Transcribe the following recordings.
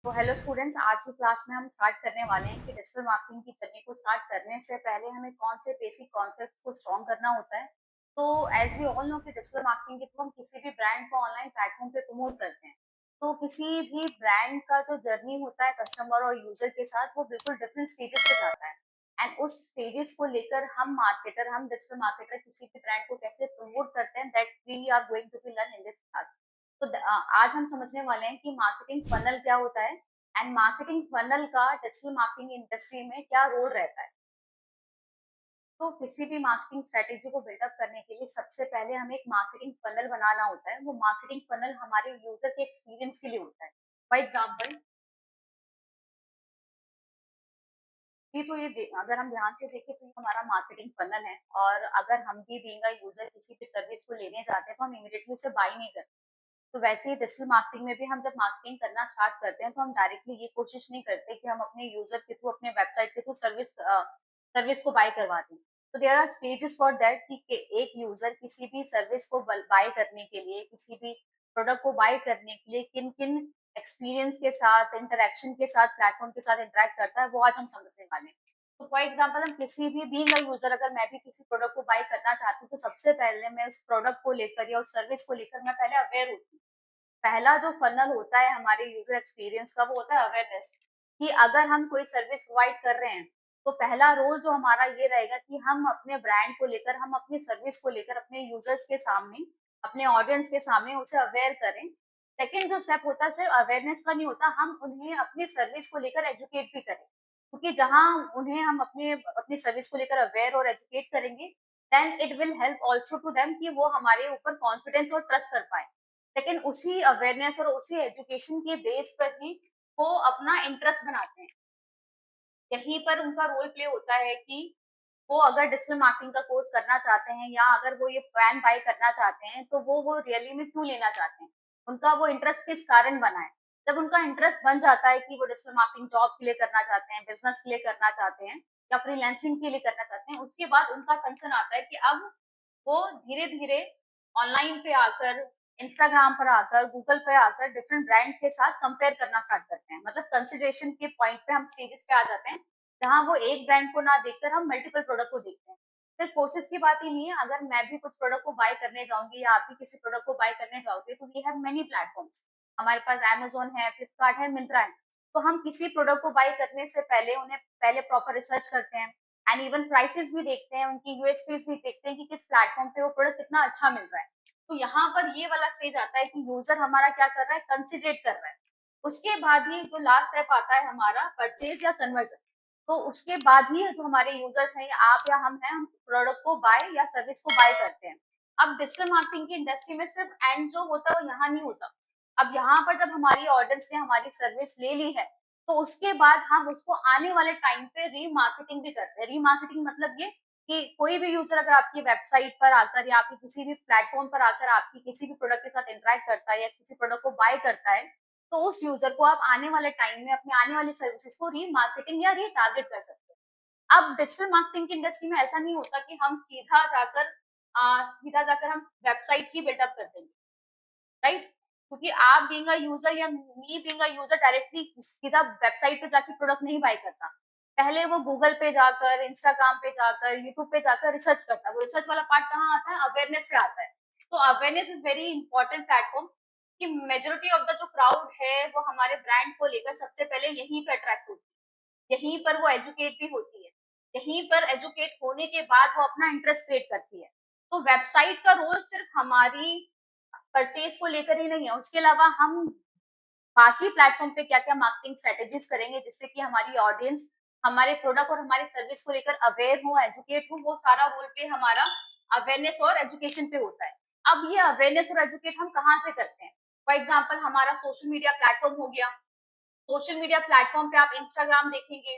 तो hello students, आज की क्लास में हम स्टार्ट करने वाले हैं कि डिजिटल मार्केटिंग की जर्नी को स्टार्ट करने से पहले हमें कौन से बेसिक कॉन्सेप्ट्स को स्ट्रॉन्ग करना होता है। तो एज वी ऑल नो कि डिजिटल मार्केटिंग के थ्रू हम किसी भी ब्रांड को ऑनलाइन प्लेटफॉर्म पे प्रमोट करते हैं। तो किसी भी ब्रांड का जो जर्नी होता है कस्टमर और यूजर के साथ, वो बिल्कुल डिफरेंट स्टेजेस पे जाता है। एंड उस स्टेजेस को लेकर हम डिजिटल मार्केटर किसी भी ब्रांड को कैसे प्रमोट करते हैं, that we are going to be learn in this class. तो आज हम समझने वाले हैं कि मार्केटिंग फनल क्या होता है एंड मार्केटिंग फनल का डिजिटल मार्केटिंग इंडस्ट्री में क्या रोल रहता है। तो किसी भी मार्केटिंग स्ट्रेटेजी को बिल्डअप करने के लिए सबसे पहले हमें एक मार्केटिंग फनल बनाना होता है। वो मार्केटिंग फनल हमारे यूजर के एक्सपीरियंस के लिए होता है। फॉर एग्जाम्पल, अगर हम ध्यान से देखें तो ये हमारा मार्केटिंग फनल है, और अगर हम भी बीइंग अ यूजर किसी भी सर्विस को लेने जाते हैं तो हम इमीडिएटली उसे बाय नहीं करते। तो वैसे ही डिजिटल मार्केटिंग में भी हम जब मार्केटिंग करना स्टार्ट करते हैं तो हम डायरेक्टली ये कोशिश नहीं करते कि हम अपने यूजर के थ्रू, अपने वेबसाइट के थ्रू सर्विस को बाय करवा दें। तो there are stages for that कि एक यूजर किसी भी सर्विस को बाय करने के लिए, किसी भी प्रोडक्ट को बाय करने के लिए किन किन एक्सपीरियंस के साथ, इंटरेक्शन के साथ, प्लेटफॉर्म के साथ इंटरेक्ट करता है, वो आज हम समझने वाले हैं। तो फॉर एग्जाम्पल, हम किसी भी बीइंग अ यूजर, अगर मैं भी किसी प्रोडक्ट को बाय करना चाहती हूँ तो सबसे पहले मैं उस प्रोडक्ट को लेकर या उस सर्विस को लेकर मैं पहले अवेयर होती हूँ। पहला जो फनल होता है हमारे यूजर एक्सपीरियंस का, वो होता है अवेयरनेस। कि अगर हम कोई सर्विस प्रोवाइड कर रहे हैं तो पहला रोल जो हमारा ये रहेगा कि हम अपने ब्रांड को लेकर, हम अपनी सर्विस को लेकर अपने यूजर्स के सामने, अपने ऑडियंस के सामने उसे अवेयर करें। सेकेंड जो स्टेप होता है सिर्फ अवेयरनेस का नहीं होता, हम उन्हें अपनी सर्विस को लेकर एजुकेट भी करें। क्योंकि जहां उन्हें हम अपने अपनी सर्विस को लेकर अवेयर और एजुकेट करेंगे, then it will help also to them कि वो हमारे ऊपर कॉन्फिडेंस और ट्रस्ट कर पाए। लेकिन उसी अवेयरनेस और उसी एजुकेशन के बेस पर ही वो अपना इंटरेस्ट बनाते हैं। यहीं पर उनका रोल प्ले होता है कि वो अगर डिजिटल मार्केटिंग का कोर्स करना चाहते हैं या अगर वो ये प्लान बाय करना चाहते हैं तो वो रियली में क्यों लेना चाहते हैं, उनका वो इंटरेस्ट किस कारण बना है। जब उनका इंटरेस्ट बन जाता है कि वो डिजिटल मार्केटिंग जॉब के लिए करना चाहते हैं, बिजनेस के लिए करना चाहते हैं या फ्रीलांसिंग के लिए करना चाहते हैं, उसके बाद उनका कंसर्न आता है कि अब वो धीरे-धीरे ऑनलाइन पे आकर, इंस्टाग्राम पर आकर, गूगल पे आकर डिफरेंट ब्रांड के साथ कंपेयर करना स्टार्ट करते हैं। मतलब कंसिडरेशन के पॉइंट पे हम स्टेजेस पे आ जाते हैं, जहाँ वो एक ब्रांड को ना देखकर हम मल्टीपल प्रोडक्ट को देखते हैं। सिर्फ कोशिश की बात ही नहीं है, अगर मैं भी कुछ प्रोडक्ट को बाय करने जाऊँगी या आप भी किसी प्रोडक्ट को बाय करने जाओगे, तो वी हैव मेनी प्लेटफॉर्म्स। हमारे पास अमेज़न है, फ्लिपकार्ट है, मिंत्रा है। तो हम किसी प्रोडक्ट को बाय करने से पहले उन्हें पहले प्रॉपर रिसर्च करते हैं। एंड इवन प्राइसेस भी देखते हैं, उनकी यूएसपीज भी देखते हैं कि किस प्लेटफॉर्म पे वो प्रोडक्ट कितना अच्छा मिल रहा है। तो यहाँ पर ये वाला स्टेज आता है कि यूजर हमारा क्या कर रहा है, कंसिडरेट कर रहा है। उसके बाद ही जो लास्ट स्टेप आता है हमारा परचेज या कन्वर्जन। तो उसके बाद ही जो हमारे यूजर्स हैं, या आप या हम हैं, हम प्रोडक्ट को बाय या सर्विस को बाय करते हैं। अब डिजिटल मार्केटिंग की इंडस्ट्री में सिर्फ एंड जो होता है वो यहाँ नहीं होता। अब यहाँ पर जब हमारी ऑडियंस ने हमारी सर्विस ले ली है, तो उसके बाद हम उसको आने वाले टाइम पे रीमार्केटिंग भी करते हैं। रीमार्केटिंग मतलब ये कि कोई भी यूजर अगर आपकी वेबसाइट पर आकर या आपके किसी भी प्लेटफॉर्म पर आकर आपकी किसी भी प्रोडक्ट के साथ इंटरेक्ट करता है या किसी प्रोडक्ट को बाय करता है, तो उस यूजर को आप आने वाले टाइम में अपने आने वाली सर्विसेज को रीमार्केटिंग या रीटारगेट कर सकते हैं। अब डिजिटल मार्केटिंग की इंडस्ट्री में ऐसा नहीं होता कि हम सीधा जाकर हम वेबसाइट ही बिल्डअप कर देंगे, राइट? क्योंकि आप बीइंग अ यूजर या me being a user directly सीधा वेबसाइट पे जाके प्रोडक्ट नहीं बाय करता। पहले वो गूगल पे जाकर, इंस्टाग्राम पे जाकर, यूट्यूब पे जाकर रिसर्च करता है। वो रिसर्च वाला पार्ट कहाँ आता है? अवेयरनेस पे आता है। तो awareness is very important platform कि मेजॉरिटी ऑफ द जो क्राउड है वो हमारे ब्रांड को लेकर सबसे पहले यहीं पे अट्रैक्ट होती है। यहीं पर वो एजुकेट भी होती है। यहीं पर एजुकेट होने के बाद वो अपना इंटरेस्ट क्रिएट करती है। तो वेबसाइट का रोल सिर्फ हमारी परचेज को लेकर ही नहीं है, उसके अलावा हम बाकी प्लेटफॉर्म पे क्या-क्या मार्केटिंग स्ट्रेटेजीज करेंगे जिससे कि हमारी ऑडियंस हमारे प्रोडक्ट और हमारी सर्विस को लेकर अवेयर हो, एजुकेट हो, वो सारा रोल पे हमारा अवेयरनेस और एजुकेशन पे होता है। अब ये अवेयरनेस और एजुकेट हम कहाँ से करते हैं? फॉर एग्जांपल, हमारा सोशल मीडिया प्लेटफॉर्म हो गया। सोशल मीडिया प्लेटफॉर्म पे आप इंस्टाग्राम देखेंगे,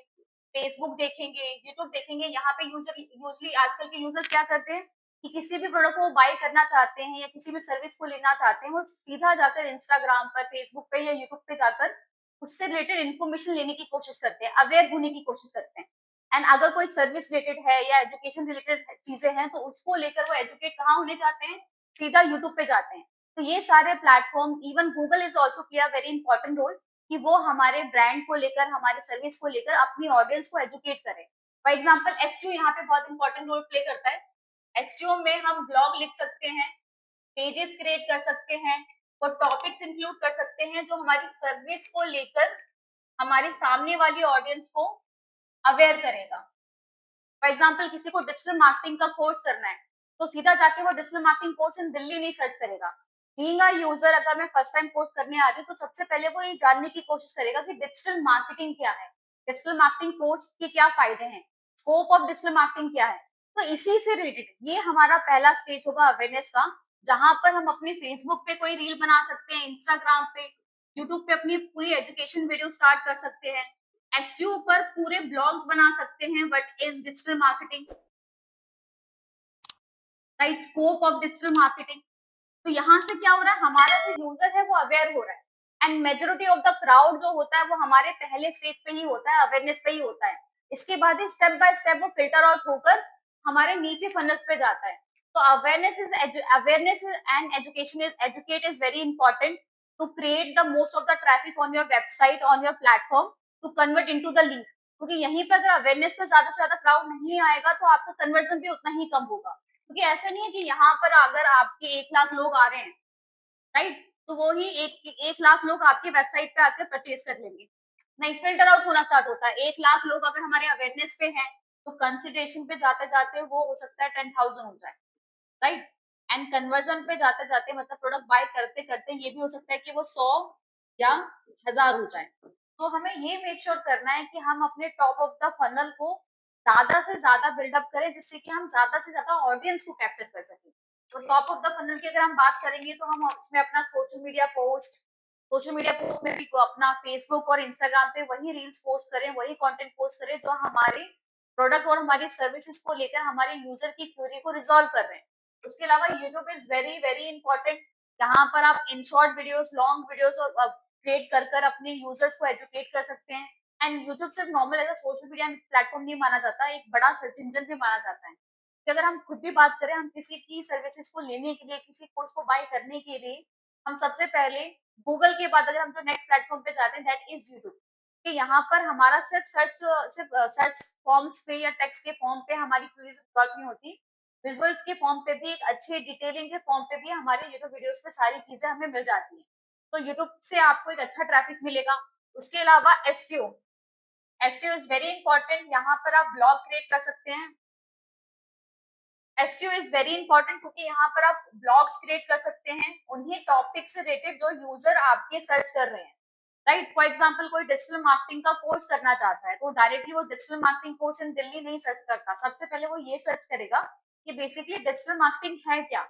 फेसबुक देखेंगे, यूट्यूब देखेंगे। यहाँ पे यूजर यूजली आजकल के यूजर्स क्या करते हैं कि किसी भी प्रोडक्ट को बाय करना चाहते हैं या किसी भी सर्विस को लेना चाहते हैं, वो सीधा जाकर इंस्टाग्राम पर, फेसबुक पे या यूट्यूब पे जाकर उससे रिलेटेड इन्फॉर्मेशन लेने की कोशिश करते हैं, अवेयर होने की कोशिश करते हैं। एंड अगर कोई सर्विस रिलेटेड है या एजुकेशन रिलेटेड चीजें हैं, तो उसको लेकर वो एजुकेट कहाँ होने जाते हैं? सीधा यूट्यूब पे जाते हैं। तो ये सारे platform, even Google is also play a very important role कि वो हमारे ब्रांड को लेकर, हमारी सर्विस को लेकर अपनी ऑडियंस को एजुकेट करें। फॉर एग्जाम्पल एसईओ यहाँ पे बहुत इंपॉर्टेंट रोल प्ले करता है। एसईओ में हम ब्लॉग लिख सकते हैं, पेजेस क्रिएट कर सकते हैं और टॉपिक्स इंक्लूड कर सकते हैं जो हमारी सर्विस को लेकर हमारी सामने वाली ऑडियंस को अवेयर करेगा। फॉर एग्जाम्पल किसी को डिजिटल मार्केटिंग का कोर्स करना है, तो सीधा जाके वो digital marketing course in Delhi नहीं सर्च करेगा। बीइंग अ यूजर, अगर मैं फर्स्ट टाइम कोर्स करने आ रही हूँ, तो सबसे पहले वो ये जानने की कोशिश करेगा कि डिजिटल मार्केटिंग क्या है, डिजिटल मार्केटिंग कोर्स के क्या फायदे हैं, स्कोप ऑफ डिजिटल मार्केटिंग क्या है। तो इसी से रिलेटेड ये हमारा पहला स्टेज होगा अवेयरनेस का, जहां पर हम अपने फेसबुक पे कोई रील बना सकते हैं, इंस्टाग्राम पे, यूट्यूब पे अपनी पूरी एजुकेशन वीडियो स्टार्ट कर सकते हैं, एसईओ पर पूरे ब्लॉग्स बना सकते हैं, what is digital marketing, right, scope of digital marketing. तो यहाँ से क्या हो रहा है, हमारा जो यूजर है वो अवेयर हो रहा है, and majority of the crowd जो होता है वो हमारे पहले स्टेज पे ही होता है, अवेयरनेस पे ही होता है। इसके बाद ही स्टेप बाय स्टेप वो फिल्टर आउट होकर हमारे नीचे फनल्स पे जाता है। तो awareness and education is educate is very important to create the most of the traffic on your website, on your platform, to convert into the lead. क्योंकि यहीं पर अगर अवेयरनेस पे ज्यादा से ज्यादा क्राउड नहीं आएगा तो आपका कन्वर्जन भी उतना ही कम होगा। क्योंकि ऐसा नहीं है कि यहाँ पर अगर आपके 1 लाख लोग आ रहे हैं, राइट, तो वो ही 1 लाख लोग आपके वेबसाइट पे आकर परचेज कर लेंगे। नहीं, फिल्टर आउट होना स्टार्ट होता है। 1 लाख लोग अगर हमारे अवेयरनेस पे हैं, तो कंसिडरेशन पे जाते जाते वो हो सकता है 10,000 हो जाए, राइट, एंड कन्वर्जन पे जाते जाते, मतलब प्रोडक्ट बाय करते करते ये भी हो सकता है कि वो 100 या 1000 हो जाए। तो हमें ये मेक श्योर करना है कि हम अपने टॉप ऑफ द फनल को ज्यादा से ज्यादा बिल्डअप करें, जिससे कि हम ज्यादा से ज्यादा ऑडियंस को कैप्चर कर सकें। तो टॉप ऑफ द फनल की अगर हम बात करेंगे तो हम उसमें अपना सोशल मीडिया पोस्ट में भी अपना फेसबुक और इंस्टाग्राम पे वही रील्स पोस्ट करें, वही कंटेंट पोस्ट करें जो हमारे प्रोडक्ट और हमारी सर्विसेज को लेकर हमारे यूजर की क्वेरी को रिजॉल्व कर रहे हैं। उसके अलावा YouTube is very very important. यहाँ पर आप इन short videos, long videos create कर अपने यूजर्स को एजुकेट कर सकते हैं। एंड यूट्यूब सिर्फ normal as social media platform नहीं माना जाता, एक बड़ा सर्च इंजन भी माना जाता है। कि अगर हम खुद भी बात करें, हम किसी की सर्विसेज को लेने के लिए, किसी कोर्स को बाय करने के लिए, हम सबसे पहले गूगल के बाद अगर हम जो नेक्स्ट प्लेटफॉर्म पे जाते हैं, दैट इज यूट्यूब। कि यहाँ पर हमारा सिर्फ सर्च फॉर्म्स पे या टेक्स्ट के फॉर्म पे हमारी क्वेरीज सॉल्व नहीं होती, विजुअल्स के फॉर्म पे भी, एक अच्छे डिटेलिंग के फॉर्म पे भी हमारे यूट्यूब वीडियोस पे सारी चीजें हमें मिल जाती हैं। तो यूट्यूब से आपको एक अच्छा ट्रैफिक मिलेगा। उसके अलावा SEO, SEO is very important. यहाँ पर आप ब्लॉग क्रिएट कर सकते हैं। एसईओ इज वेरी इंपॉर्टेंट क्योंकि यहाँ पर आप ब्लॉग्स क्रिएट कर सकते हैं उन्हीं टॉपिक से रिलेटेड जो यूजर आपके सर्च कर रहे हैं, राइट। फॉर एग्जाम्पल कोई डिजिटल मार्केटिंग का कोर्स करना चाहता है, तो डायरेक्टली वो digital marketing course in Delhi नहीं सर्च करता। सबसे पहले वो ये सर्च करेगा कि बेसिकली डिजिटल मार्केटिंग है क्या,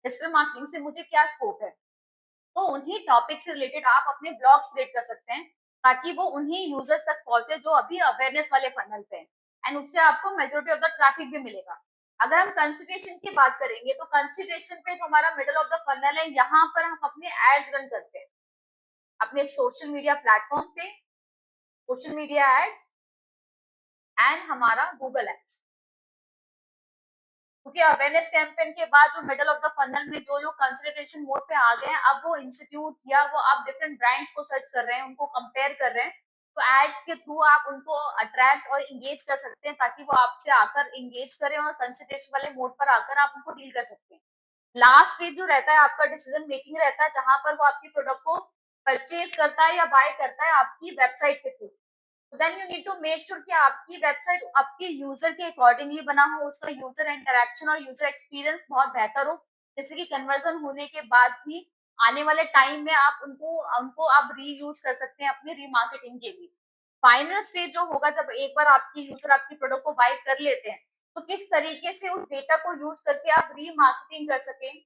डिजिटल मार्केटिंग से मुझे क्या स्कोप है। तो उन्हीं टॉपिक से रिलेटेड आप अपने ब्लॉग्स क्रिएट कर सकते हैं, ताकि वो उन्हीं यूजर्स तक पहुंचे जो अभी अवेयरनेस वाले फनल पे हैं, एंड उससे आपको मेजोरिटी ऑफ द ट्रैफिक भी मिलेगा। अगर हम कंसिडरेशन की बात करेंगे, तो कंसिडरेशन पे जो हमारा मिडल ऑफ द फनल है, यहाँ पर हम अपने एड्स रन करते हैं अपने सोशल मीडिया प्लेटफॉर्म पे, सोशल मीडिया एड्स एंड हमारा गूगल एड्स। क्योंकि अवेयरनेस कैंपेन के बाद जो मिडल ऑफ द फनल में जो लोग कंसिडरेशन मोड पे आ गए हैं, अब वो इंस्टीट्यूट या वो आप डिफरेंट ब्रांड्स को सर्च कर रहे हैं, उनको कंपेयर कर रहे हैं, तो एड्स के थ्रू आप उनको अट्रैक्ट और इंगेज कर सकते हैं, ताकि वो आपसे आकर इंगेज करें और कंसिडरेशन वाले मोड पर आकर आप उनको डील कर सकते हैं। लास्ट स्टेज जो रहता है आपका डिसीजन मेकिंग रहता है, जहां पर वो आपकी प्रोडक्ट को परचेज करता है या बाय करता है आपकी वेबसाइट के through. Then you need to make sure कि आपकी वेबसाइट आपके यूजर के अकॉर्डिंगली बना हो, उसका यूजर इंटरेक्शन और यूजर एक्सपीरियंस बहुत बेहतर हो, जैसे कि कन्वर्जन होने के बाद भी आने वाले टाइम में आप उनको उनको आप रीयूज कर सकते हैं अपने रीमार्केटिंग के लिए। फाइनल स्टेज जो होगा, जब एक बार आपकी यूजर आपकी प्रोडक्ट को बाय कर लेते हैं, तो किस तरीके से उस डेटा को यूज करके आप रीमार्केटिंग कर सकें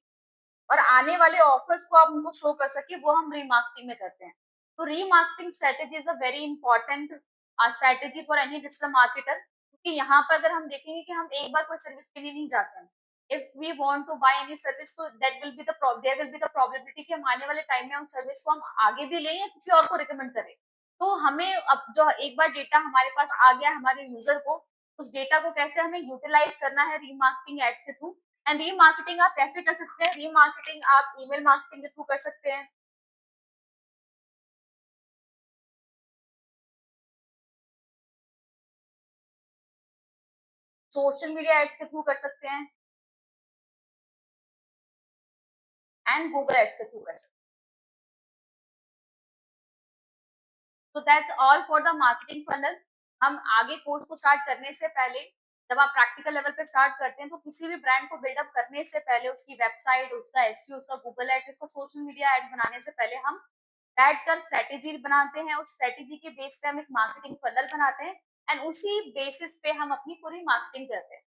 और आने वाले ऑफर्स को आप उनको शो कर सके, वो हम रीमार्केटिंग में करते हैं। तो remarketing strategy is a very important strategy for any digital marketer, क्योंकि यहाँ पर अगर हम देखेंगे कि हम एक बार कोई सर्विस के लिए नहीं जाते हैं, if we want to buy any service, तो that will be the there will be the probability कि हम आने वाले टाइम में हम सर्विस को हम आगे भी लें या किसी और को रिकमेंड करें। तो हमें अब जो एक बार डेटा हमारे पास आ गया हमारे यूजर को, उस डेटा को कैसे हमें यूटिलाइज करना है रीमार्केटिंग एड्स के थ्रू। एंड रीमार्केटिंग आप कैसे कर सकते हैं, रीमार्केटिंग आप ईमेल मार्केटिंग के थ्रू कर सकते हैं, सोशल मीडिया एड्स के थ्रू कर सकते हैं एंड गूगल एड्स के थ्रू कर सकते हैं। तो that's all for the marketing funnel. हम आगे कोर्स को स्टार्ट करने से पहले, जब आप प्रैक्टिकल लेवल पे स्टार्ट करते हैं, तो किसी भी ब्रांड को बिल्डअप करने से पहले उसकी वेबसाइट, उसका एसईओ, उसका गूगल एड्स, उसका सोशल मीडिया एड्स बनाने से पहले हम बैठकर स्ट्रेटेजी बनाते हैं। उस स्ट्रेटेजी के बेस पे हम एक मार्केटिंग फनल बनाते हैं एंड उसी बेसिस पे हम अपनी पूरी मार्केटिंग करते हैं।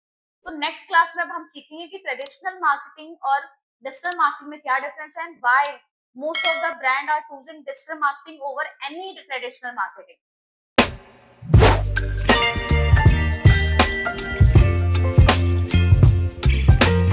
तो नेक्स्ट क्लास में अब हम सीखेंगे कि ट्रेडिशनल मार्केटिंग और डिजिटल मार्केटिंग में क्या डिफरेंस है and why most of the brand are choosing digital marketing over any traditional marketing.